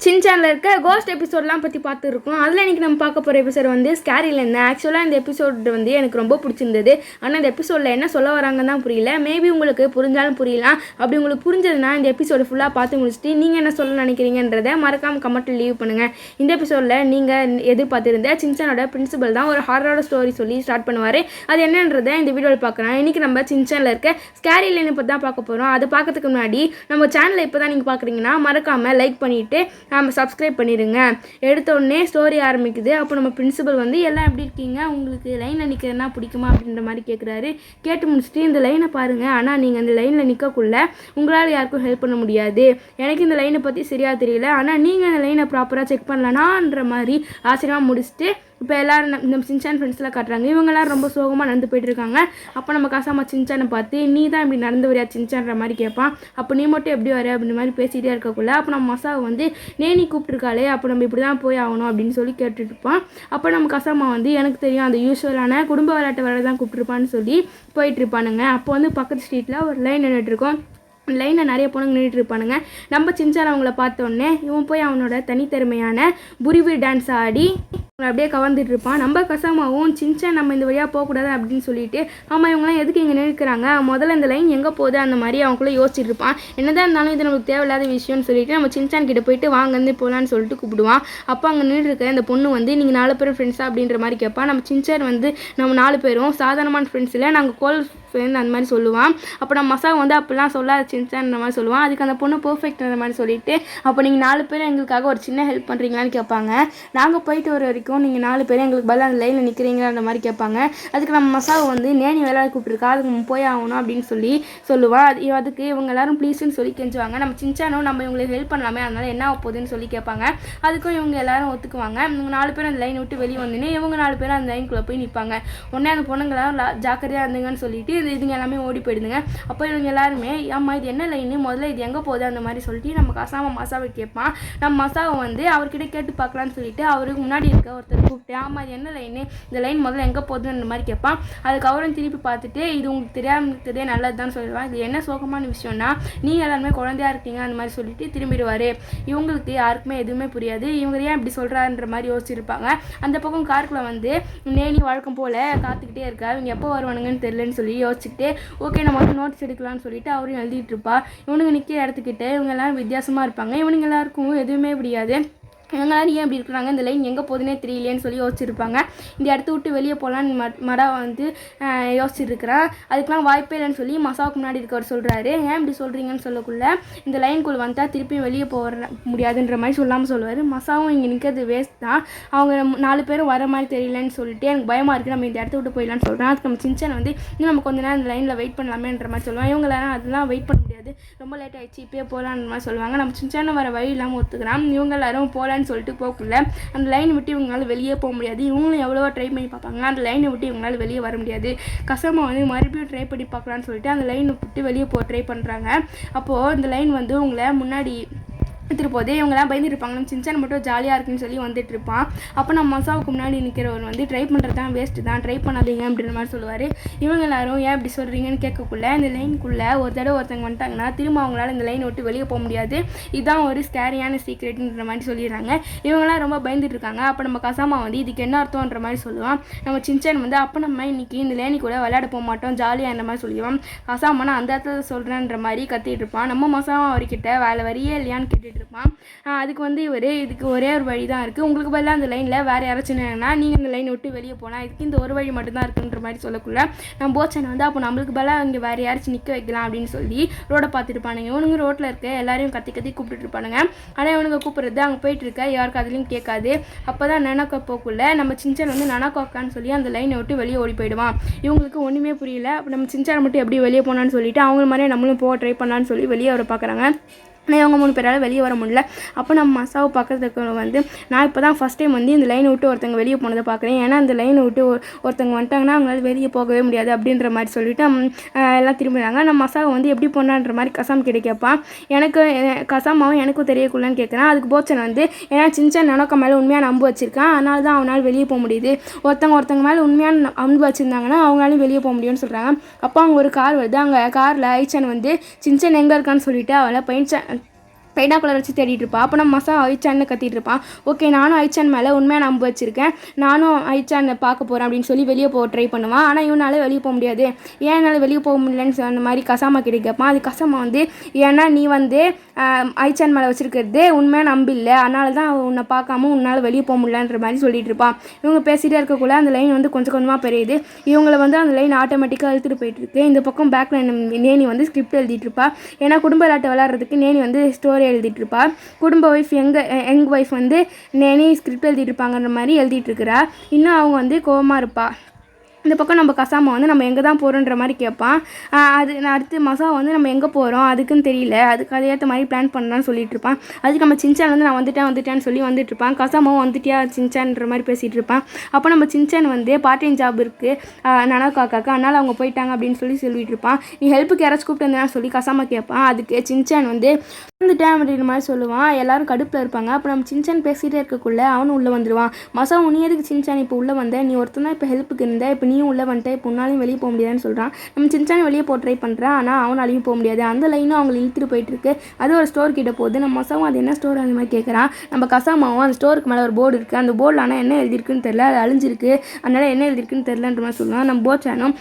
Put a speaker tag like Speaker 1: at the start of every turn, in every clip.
Speaker 1: சின்சானில் இருக்க கோஸ்ட் எபிசோட்லாம் பற்றி பார்த்துருக்கோம். அதில் இன்றைக்கி நம்ம பார்க்க போகிற எபிசோட் வந்து ஸ்கேரியில் இருந்தேன். ஆக்சுவலாக இந்த எபிசோட் வந்து எனக்கு ரொம்ப பிடிச்சிருந்தது. ஆனால் இந்த எபிசோடில் என்ன சொல்ல வராங்கன்னு தான் புரியல. மேபி உங்களுக்கு புரிஞ்சாலும் புரியலாம். அப்படி உங்களுக்கு புரிஞ்சதுன்னா இந்த எபிசோடு ஃபுல்லாக பார்த்து முடிச்சுட்டு நீங்கள் என்ன சொல்ல நினைக்கிறீங்கன்றதை மறக்காமல் கமெண்ட்டில் லீவ் பண்ணுங்கள். இந்த எபிசோடில் நீங்கள் எதிர்பார்த்துருந்த சின்சானோட பிரின்சிபல் தான் ஒரு ஹாரரோட ஸ்டோரி சொல்லி ஸ்டார்ட் பண்ணுவார். அது என்னன்றதை இந்த வீடியோவில் பார்க்கலாம். இன்றைக்கி நம்ம சின்சானில் இருக்க ஸ்கேரியில் பற்றி தான் பார்க்க போகிறோம். அதை பார்க்கறதுக்கு முன்னாடி நம்ம சேனலை இப்போ தான் நீங்கள் பார்க்குறீங்கன்னா மறக்காமல் லைக் பண்ணிவிட்டு நம்ம சப்ஸ்கிரைப் பண்ணிடுங்க. எடுத்த உடனே ஸ்டோரி ஆரம்பிக்குது. அப்போ நம்ம பிரின்சிபல் வந்து எல்லாம் எப்படி இருக்கீங்க, உங்களுக்கு லைனில் நிற்கிறதுனா பிடிக்குமா அப்படின்ற மாதிரி கேட்குறாரு. கேட்டு முடிச்சுட்டு இந்த லைனை பாருங்கள், ஆனால் நீங்கள் அந்த லைனில் நிற்கக்குள்ள உங்களால் யாருக்கும் ஹெல்ப் பண்ண முடியாது. எனக்கு இந்த லைனை பற்றி சரியாக தெரியல, ஆனால் நீங்கள் அந்த லைனை ப்ராப்பராக செக் பண்ணலனான்ற மாதிரி ஆச்சரியமாக முடிச்சுட்டு இப்போ எல்லோரும் நம்ம சின்சான் ஃப்ரெண்ட்ஸ்லாம் காட்டுறாங்க. இவங்கெல்லாம் ரொம்ப சோகமாக நடந்து போயிட்டுருக்காங்க. அப்போ நம்ம காசாமா சின்சானை பார்த்து நீ தான் இப்படி நடந்து வரையா சின்சான்ற மாதிரி கேட்பான். அப்போ நீ மட்டும் எப்படி வர அப்படின்ற மாதிரி பேசிகிட்டே இருக்கக்குள்ள அப்போ நம்ம மசாவை வந்து நேனி கூப்பிட்டுருக்காளே, அப்போ நம்ம இப்படி தான் போய் ஆகணும் அப்படின்னு சொல்லி கேட்டுட்ருப்பான். அப்போ நம்ம கசாமா வந்து எனக்கு தெரியும் அந்த யூஸ்வலான குடும்ப விளையாட்டு வேலை தான் கூப்பிட்டுருப்பான்னு சொல்லி போயிட்டுருப்பானுங்க. அப்போ வந்து பக்கத்து ஸ்ட்ரீட்டில் ஒரு லைன் நின்றுட்டுருக்கோம். லைனில் நிறைய பொண்ணுங்க நின்றுட்டு இருப்பானுங்க. நம்ம சின்சான் அவங்கள பார்த்தோன்னே இவன் போய் அவனோட தனித்திறமையான புரிவி டான்ஸ் ஆடி அப்படியே கவர்ந்துட்டு இருப்பான். நம்ம கசாமாவும் சின்சான் நம்ம இந்த வழியாக போகக்கூடாது அப்படின்னு சொல்லிட்டு ஆமாம் இவங்களாம் எதுக்கு இங்கே நிற்கிறாங்க, முதல்ல இந்த லைன் எங்கே போகுது அந்த மாதிரி அவங்களுக்குள்ளே யோசிச்சுட்டு இருப்பான். என்னதான் இருந்தாலும் இது நமக்கு தேவையில்லாத விஷயம்னு சொல்லிட்டு நம்ம சின்சான் கிட்ட போயிட்டு வாங்கன்னு போகலான்னு சொல்லிட்டு கூப்பிடுவான். அப்போ அங்கே நின்றுட்டு இருக்க இந்த பொண்ணு வந்து நீங்கள் 4 பேரும் ஃப்ரெண்ட்ஸா அப்படின்ற மாதிரி கேட்பான். நம்ம சின்சான் வந்து நம்ம 4 பேரும் சாதாரணமான ஃப்ரெண்ட்ஸ் இல்லை, நாங்கள் கோல் ஃப்ரெண்ட் அந்த மாதிரி சொல்லுவான். அப்போ நம்ம மசா வந்து அப்படிலாம் சொல்லாத சின்சான்ற மாதிரி சொல்லுவான். அதுக்கு அந்த பொண்ணு பர்ஃபெக்ட்ன்ற மாதிரி சொல்லிட்டு அப்போ நீங்கள் 4 பேரும் எங்களுக்காக ஒரு சின்ன ஹெல்ப் பண்ணுறீங்களான்னு கேட்பாங்க. நாங்கள் போயிட்டு வர வரைக்கும் நீங்கள் 4 பேரும் எங்களுக்கு பதில் அந்த லைனில் நிற்கிறீங்களான்ற மாதிரி கேட்பாங்க. அதுக்கு நம்ம மசாவை வந்து நேனி விளையாட கூப்பிட்டுருக்கா, அதுக்கு நம்ம போய் ஆகணும் அப்படின்னு சொல்லி சொல்லுவான். அதுக்கு இவங்க எல்லாரும் ப்ளீஸ்ன்னு சொல்லி கெஞ்சுவாங்க. நம்ம சின்சானும் நம்ம இவங்களுக்கு ஹெல்ப் பண்ணலாமே, அதனால என்ன ஆக போகுதுன்னு சொல்லி கேட்பாங்க. அதுக்கும் இவங்க எல்லாரும் ஒத்துக்குவாங்க. இவங்க 4 பேரும் அந்த லைன் விட்டு வெளியே வந்தோன்னே இவங்க 4 பேரும் அந்த லைனுக்குள்ளே போய் நிற்பாங்க. உடனே அந்த பொண்ணுங்களாம் ஜாக்கிரதையாக இருந்துங்கன்னு சொல்லிட்டு இதுங்க எல்லாமே ஓடி போயிடுதுங்க. அப்போ இவங்க எல்லாருமே ஆமாம் இது என்ன லைனு, முதல்ல இது எங்கே போகுது அந்த மாதிரி சொல்லிட்டு நம்ம கசாமா மசாவை கேட்பான். நம்ம மசாவை வந்து அவர்கிட்ட கேட்டு பார்க்கலான்னு சொல்லிட்டு அவருக்கு முன்னாடி இருக்க ஒருத்தர் கூப்பிட்டு ஆமாம் இது என்ன லைனு, இந்த லைன் முதல்ல எங்கே போகுதுன்ற மாதிரி கேட்பான். அதுக்கு அவரும் திருப்பி பார்த்துட்டு இது உங்களுக்கு தெரியாம நல்லது தான் சொல்லுவான். இது என்ன சோகமான விஷயம்னா நீங்கள் எல்லாருமே குழந்தையா இருக்கீங்க அந்த மாதிரி சொல்லிட்டு திரும்பிடுவார். இவங்களுக்கு யாருக்குமே எதுவுமே புரியாது, இவங்க ஏன் இப்படி சொல்கிறான்ற மாதிரி யோசிச்சிருப்பாங்க. அந்த பக்கம் காருக்குள்ள வந்து நேனி வழக்கம் போல் காத்துக்கிட்டே இருக்கா. இவங்க எப்போ வருவானுங்கன்னு தெரியலன்னு சொல்லி யோசிச்சுட்டு ஓகே நம்ம வந்து நோட்ஸ் எடுக்கலாம்னு சொல்லிட்டு அவரையும் எழுதிட்டு இருப்பா. இவனுங்க நிற்கிற இடத்துக்கிட்ட இவங்க எல்லாம் வித்தியாசமாக இருப்பாங்க. இவனுங்க எல்லாருக்கும் எதுவுமே புரியாது. இவங்களாம் ஏன் இப்படி இருக்கிறாங்க, இந்த லைன் எங்கே போகுதுன்னே தெரியலேன்னு சொல்லி யோசிச்சுருப்பாங்க. இந்த இடத்த விட்டு வெளியே போகலான்னு மடா வந்து யோசிச்சுருக்கிறான். அதுக்கெலாம் வாய்ப்பே இல்லைன்னு சொல்லி மசாவுக்கு முன்னாடி இருக்கவர் சொல்கிறாரு. ஏன் இப்படி சொல்கிறீங்கன்னு சொல்லக்குள்ள இந்த லைனுக்குள்ளே வந்தால் திருப்பி வெளியே போக முடியாதுன்ற மாதிரி சொல்லாமல் சொல்லுவார். மசாவும் இங்கே நிற்கிறது வேஸ்ட் தான், அவங்க 4 பேரும் வர மாதிரி தெரியலன்னு சொல்லிட்டு எனக்கு பயமாக இருக்குது, நம்ம இந்த இடத்த விட்டு போயிடலான்னு சொல்கிறோம். அதுக்கு நம்ம சின்சான் வந்து இன்னும் நம்ம கொஞ்ச நேரம் இந்த லைனில் வெயிட் பண்ணலாமேன்ற மாதிரி சொல்லுவாங்க. இவங்களாம் அதெல்லாம் வெயிட் பண்ண முடியாது, ரொம்ப லேட் ஆகிடுச்சு, இப்போயே போகலான்ற மாதிரி சொல்லுவாங்க. நம்ம சின்சான வர வழி இல்லாமல் ஒத்துக்கிறான். இவங்க எல்லாரும் போகலான்னு சொல்லிட்டு போகக்குள்ள அந்த லைனை விட்டு இவங்களால வெளியே போக முடியாது. இவங்களும் எவ்வளவோ ட்ரை பண்ணி பார்ப்பாங்க, அந்த லைனை விட்டு இவங்களால வெளியே வர முடியாது. கசாமா வந்து மறுபடியும் ட்ரை பண்ணி பார்க்கலான்னு சொல்லிட்டு அந்த லைனை விட்டு வெளியே ட்ரை பண்ணுறாங்க. அப்போது இந்த லைன் வந்து உங்களை முன்னாடி எடுத்துகிட்டு போதே இவங்கெல்லாம் பயந்துட்டு இருப்பாங்க. நம்ம சின்சான் மட்டும் ஜாலியாக இருக்குன்னு சொல்லி வந்துட்டு இருப்பான். அப்போ நம்ம மசாவுக்கு முன்னாடி நிற்கிறவர் வந்து ட்ரை பண்ணுறது தான் வேஸ்ட்டு தான், ட்ரை பண்ணாதீங்க அப்படின்ற மாதிரி சொல்லுவார். இவங்க எல்லாரும் ஏன் இப்படி சொல்கிறீங்கன்னு கேட்கக்குள்ள இந்த லைனுக்குள்ளே ஒரு தடவை ஒருத்தவங்க வந்துட்டாங்கன்னா திரும்ப அவங்களால இந்த லைன் விட்டு வெளியே போக முடியாது, இதுதான் ஒரு ஸ்கேரியான சீக்ரெட்ன்ற மாதிரி சொல்லிடுறாங்க. இவங்களாம் ரொம்ப பயந்துட்டு இருக்காங்க. அப்போ நம்ம கசாமா வந்து இதுக்கு என்ன அர்த்தம்ன்ற மாதிரி சொல்லுவான். நம்ம சின்சான் வந்து அப்போ நம்ம இன்னைக்கு இந்த லைனி கூட விளையாட போக மாட்டோம், ஜாலியாக இந்த மாதிரி சொல்லிடுவான். கசாமா நான் அந்த இடத்துல சொல்கிறேன்ற மாதிரி கத்திட்டு இருப்பான். நம்ம மசாமா அவர்கிட்ட வேலை வரியே இல்லையான்னு கேட்டுட்டு இருப்பான். அதுக்கு வந்து இதுக்கு ஒரே ஒரு வழி தான் இருக்குது, உங்களுக்கு பதிலாக அந்த லைனில் வேறு யாராச்சும் நீங்கள் இந்த லைனை விட்டு வெளியே போனால் இதுக்கு இந்த ஒரு வழி மட்டும்தான் இருக்குன்ற மாதிரி சொல்லக்குள்ள நம்ம போச்சனை வந்து அப்போ நம்மளுக்கு பதிலாக இங்கே வேறு யாராச்சும் நிற்க வைக்கலாம் அப்படின்னு சொல்லி ரோடை பார்த்துருப்பானுங்க. இவனுங்க ரோட்டில் இருக்க எல்லாரையும் கத்தி கூப்பிட்டுட்டு இருப்பானுங்க. ஆனால் இவனுங்க கூப்பிட்றது அங்கே போயிட்டு இருக்க யாருக்கு அதுலேயும் கேட்காது. அப்போ தான் நனக்கா போக்குள்ள நம்ம சின்சான் வந்து நனக்காக்கான்னு சொல்லி அந்த லைனை விட்டு வெளியே ஓடி போயிடுவான். இவங்களுக்கு ஒன்றுமே புரியல. அப்போ நம்ம சின்சான் மட்டும் எப்படி வெளியே போனான்னு சொல்லிட்டு அவங்க மாதிரியே நம்மளும் போக ட்ரை பண்ணலான்னு சொல்லி வெளியே வர பார்க்குறாங்க. ஆனால் இவங்க 3 பேரால் வெளியே வர முடியல. அப்போ நம்ம மசாவை பக்கத்துக்கு வந்து நான் இப்போ தான் ஃபஸ்ட் டைம் வந்து இந்த லைனை விட்டு ஒருத்தங்க வெளியே போனதை பார்க்குறேன், ஏன்னா இந்த லைனை விட்டு ஒருத்தங்க வந்துட்டாங்கன்னா அவங்களால வெளியே போகவே முடியாது அப்படின்ற மாதிரி சொல்லிவிட்டு எல்லாம் திரும்பிடுறாங்க. நம்ம மசாவை வந்து எப்படி போனான்ற மாதிரி கசாம் கிட்ட கேட்பான். எனக்கு கசாமாவும் எனக்கும் தெரியக்குள்ளன்னு கேட்குறான். அதுக்கு போச்சனை வந்து ஏன்னா சின்சான் நனக்க மேலே உண்மையான அம்பு வச்சிருக்கான், அதனால தான் அவனால் வெளியே போக முடியுது, ஒருத்தங்க மேலே உண்மையான அம்பு வச்சுருந்தாங்கன்னா அவங்களாலையும் வெளியே போக முடியும்னு சொல்கிறாங்க. அப்போ அவங்க ஒரு கார் வருது, அங்கே காரில் ஐச்சன் வந்து சின்சான் எங்கே இருக்கான்னு சொல்லிவிட்டு அவளை பைனாக்குலர் வச்சு தேடிட்டு இருப்பான். அப்போ நம்ம மசா ஐச்சான்னு கத்திட்டு இருப்பான். ஓகே, நானும் ஐச்சான் மேலே உண்மையாக நம்ப வச்சுருக்கேன், நானும் ஐச்சானை பார்க்க போகிறேன் அப்படின்னு சொல்லி வெளியே போக ட்ரை பண்ணுவான். ஆனால் இவனால வெளியே போக முடியாது. ஏன் என்னால் வெளியே போக முடியலன்னு அந்த மாதிரி கசாமா கிட்ட கேட்பான். அது கசாமா வந்து, ஏன்னா நீ வந்து ஐச்சான் மேலே வச்சுருக்கிறது உண்மையாக நம்பில்லை, அதனால தான் உன்னை பார்க்காம உன்னால் வெளியே போக முடியலன்ற மாதிரி சொல்லிட்டு இருப்பான். இவங்க பேசிகிட்டே இருக்கக்குள்ள அந்த லைன் வந்து கொஞ்சம் கொஞ்சமாக பெரியுது. இவங்களை வந்து அந்த லைன் ஆட்டோமேட்டிக்காக இழுத்துட்டு போயிட்டுருக்கு. இந்த பக்கம் பேக் லைன் நேனி வந்து ஸ்கிரிப்ட் எழுதிட்டு இருப்பா. ஏன்னா குடும்ப விளையாட்டு விளையாடுறதுக்கு நேனி வந்து ஸ்டோரி எழுதிட்டு இருப்பா. குடும்ப ஒய்ஃப் யங் ஒய்ஃப் வந்து நேனி ஸ்கிரிப்ட் எழுதிட்டு இருப்பாங்கன்ற மாதிரி எழுதிட்டு இருக்கிறா. இன்னும் அவங்க வந்து கோவமாக இருப்பா. இந்த பக்கம் நம்ம கசாமா வந்து நம்ம எங்கே தான் போகிறோன்ற மாதிரி கேட்பான். அது அடுத்து மசா வந்து நம்ம எங்கே போகிறோம் அதுக்குன்னு தெரியல, அதுக்கு அதை ஏற்ற மாதிரி பிளான் பண்ணலான்னு சொல்லிட்டு இருப்பான். அதுக்கு நம்ம சின்சான் வந்து நான் வந்துட்டேன்னு சொல்லி வந்துட்டு இருப்பான். கசாமாவும் வந்துட்டியா சின்சான்ற மாதிரி பேசிகிட்டு இருப்பான். அப்போ நம்ம சின்சான் வந்து பார்ட் டைம் ஜாப் இருக்குது நானா காக்காக்கு, அதனால் அவங்க போயிட்டாங்க அப்படின்னு சொல்லிட்டு இருப்பான். நீ ஹெல்ப்புக்கு யாராச்சும் கூப்பிட்டு வந்தேன்னு சொல்லி கசாமா கேட்பான். அதுக்கு சின்சான் வந்து வந்துட்டேன் அப்படின்ற மாதிரி சொல்லுவான். எல்லாரும் கடுப்பில் இருப்பாங்க. அப்போ நம்ம சின்சான் பேசிகிட்டே இருக்கக்குள்ளே அவனும் உள்ளே வந்துடுவான். மசா நீ எதுக்கு சின்சான் இப்போ உள்ளே வந்த, நீ ஒருத்தனா இப்போ ஹெல்ப்புக்கு இருந்த, இப்போ நீயும் உள்ளே வந்துட்டு இப்போ உன்னாலையும் வெளியே போக முடியாதுன்னு சொல்கிறான். நம்ம சின்சான் வெளியே போக ட்ரை பண்ணுறான். ஆனால் அவனாலையும் போக முடியாது. அந்த லைனும் அவங்களை இழுத்துட்டு போயிட்டுருக்கு. அது ஒரு ஸ்டோர் கிட்ட போகுது. நம்ம மசாவும் அது என்ன ஸ்டோர் அந்த மாதிரி கேட்குறான். நம்ம கசாமாவும் அந்த ஸ்டோருக்கு மேலே ஒரு போர்டு இருக்குது, அந்த போர்டில் ஆனால் என்ன எழுதிருக்குன்னு தெரியல, அது அழிஞ்சிருக்கு, அதனால் என்ன எழுதிருக்குன்னு தெரியலன்ற மாதிரி சொல்லுவான். நம்ம போச்சானும்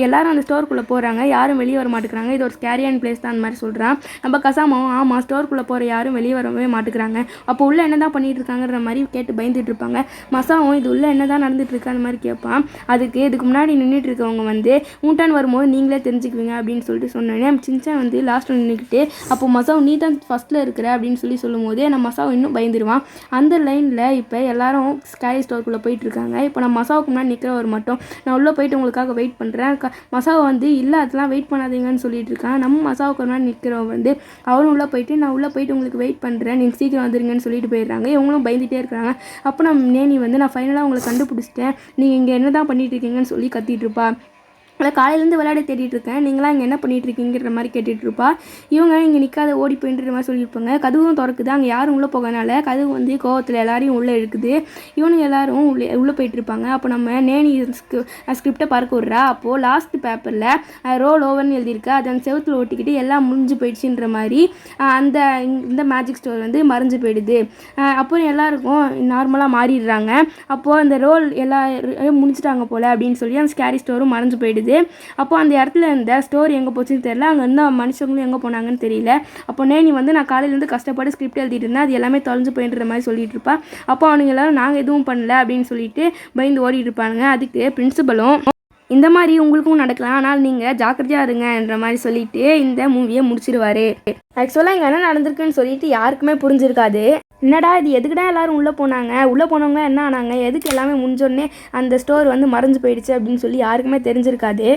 Speaker 1: எல்லாரும் அந்த ஸ்டோருக்குள்ளே போகிறாங்க, யாரும் வெளியே வர மாட்டேங்கிறாங்க, இது ஒரு ஸ்கேரியான பிளேஸ் தான் அந்த மாதிரி சொல்கிறான். நம்ம கசாமாவும் ஆமாம் ஸ்டோருக்குள்ளே போகிற யாரும் வெளியே வரவே மாட்டேங்கிறாங்க, அப்போ உள்ளே என்ன தான் பண்ணிட்டு இருக்காங்கன்ற மாதிரி கேட்டு பயந்துட்டு இருப்பாங்க. மசாவும் இது உள்ளே என்ன தான் நடந்துட்டு இருக்கு அந்த மாதிரி கேட்பான். இதுக்கு முன்னாடி நின்றுட்டு இருக்கவங்க வந்து ஊட்டான் வரும்போது நீங்களே தெரிஞ்சுக்குவீங்க அப்படின்னு சொல்லிட்டு சொன்னோன்னே சின்சான் வந்து லாஸ்ட்டில் நின்றுக்கிட்டு அப்போ மசாவும் நீ தான் ஃபஸ்ட்டில் இருக்கிற அப்படின்னு சொல்லும் போது நம்ம மசாவும் இன்னும் பயந்துருவான். அந்த லைனில் இப்போ எல்லாரும் ஸ்கை ஸ்டோருக்குள்ளே போயிட்டு இருக்காங்க. இப்போ நான் மசாவுக்கு முன்னாடி நிற்கிறவர் மட்டும் நான் உள்ளே போயிட்டு உங்களுக்காக வெயிட் பண்ணுறேன். மசாவை வந்து இல்லை அதெல்லாம் வெயிட் பண்ணாதீங்கன்னு சொல்லிட்டு இருக்கான். நம்ம மசாவுக்கு முன்னாடி நிற்கிறவங்க வந்து அவரும் உள்ளே போயிட்டு நான் உள்ளே போயிட்டு உங்களுக்கு வெயிட் பண்ணுறேன், நீங்கள் சீக்கிரம் வந்துருங்கன்னு சொல்லிட்டு போயிடுறாங்க. இவங்களும் பயந்துகிட்டே இருக்கிறாங்க. அப்போ நம்ம நேனி வந்து நான் ஃபைனலாக உங்களை கண்டுபிடிச்சிட்டேன், நீங்கள் இங்கே என்ன தான் பண்ணிட்டு இருக்கீங்கன்னு சொல்லி கத்திட்டு இருப்பா. அதை காலையிலேருந்து விளையாட தேடிட்டு இருக்கேன், நீங்களாம் இங்கே என்ன பண்ணிட்டு இருக்கீங்கிற மாதிரி கேட்டுட்டு இருப்பா. இவங்க இங்கே நிற்காத ஓடி போயின்ற மாதிரி சொல்லியிருப்பாங்க. கதவும் திறக்குது, அங்கே யாரும் உள்ளே போகனால கதவு வந்து கோவத்தில் எல்லாரையும் உள்ளே இருக்குது. இவனுங்க எல்லாரும் உள்ளே போயிட்டு இருப்பாங்க. அப்போ நம்ம நேனி ஸ்கிரிப்டை பறக்க விட்றா. அப்போது லாஸ்ட் பேப்பரில் ரோல் ஓவர்னு எழுதியிருக்கு, அதை அந்த செவத்தில் ஒட்டிக்கிட்டு எல்லாம் முடிஞ்சு போயிடுச்சுன்ற மாதிரி இந்த மேஜிக் ஸ்டோர் வந்து மறைஞ்சு போயிடுது. அப்போ எல்லாருக்கும் நார்மலாக மாறிடுறாங்க. அப்போது அந்த ரோல் எல்லாரும் முடிச்சிட்டாங்க போல் அப்படின்னு சொல்லி அந்த ஸ்கேரி ஸ்டோரும் மறைஞ்சு போயிடுது. அப்போ அந்த இடத்துல இருந்த ஸ்டோரி எங்கே போச்சுன்னு தெரியல, அங்கே இருந்த மனுஷங்களும் எங்கே போனாங்கன்னு தெரியல. அப்போ நேனி வந்து நான் காலையிலேருந்து கஷ்டப்பட்டு ஸ்கிரிப்ட் எழுதிட்டு இருந்தேன், அது எல்லாமே தொலைஞ்சு போயின்ற மாதிரி சொல்லிட்டு இருப்பா. அப்போ அவனுங்க எல்லாரும் நாங்கள் எதுவும் பண்ணல அப்படின்னு சொல்லிட்டு பயந்து ஓடிட்டு இருப்பாங்க. அதுக்கு பிரின்சிபலும் இந்த மாதிரி உங்களுக்கும் நடக்கலாம், ஆனால் நீங்கள் ஜாக்கிரதையாக இருங்கன்ற மாதிரி சொல்லிட்டு இந்த மூவியை முடிச்சிடுவார். ஆக்சுவலாக இங்கே என்ன நடந்திருக்குன்னு சொல்லிட்டு யாருக்குமே புரிஞ்சிருக்காது. என்னடா இது எதுக்குடா எல்லாரும் உள்ளே போனவங்க என்ன ஆனாங்க, எதுக்கு எல்லாமே முடிஞ்சோடனே அந்த ஸ்டோர் வந்து மறைஞ்சு போயிடுச்சு அப்படின்னு சொல்லி யாருக்குமே தெரிஞ்சிருக்காது.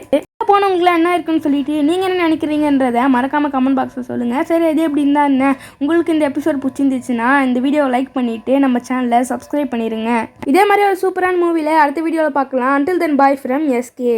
Speaker 1: போனவங்களாம் என்ன இருக்குன்னு சொல்லிட்டு நீங்கள் என்ன நினைக்கிறீங்கன்றதை மறக்காமல் கமெண்ட் பாக்ஸில் சொல்லுங்கள். சரி, எது எப்படி இருந்தால் என்ன, உங்களுக்கு இந்த எபிசோட் பிடிச்சிருந்துச்சுன்னா இந்த வீடியோவை லைக் பண்ணிவிட்டு நம்ம சேனலை சப்ஸ்கிரைப் பண்ணிடுங்க. இதே மாதிரி ஒரு சூப்பரான மூவியில் அடுத்த வீடியோவில் பார்க்கலாம். Until then, bye from SK.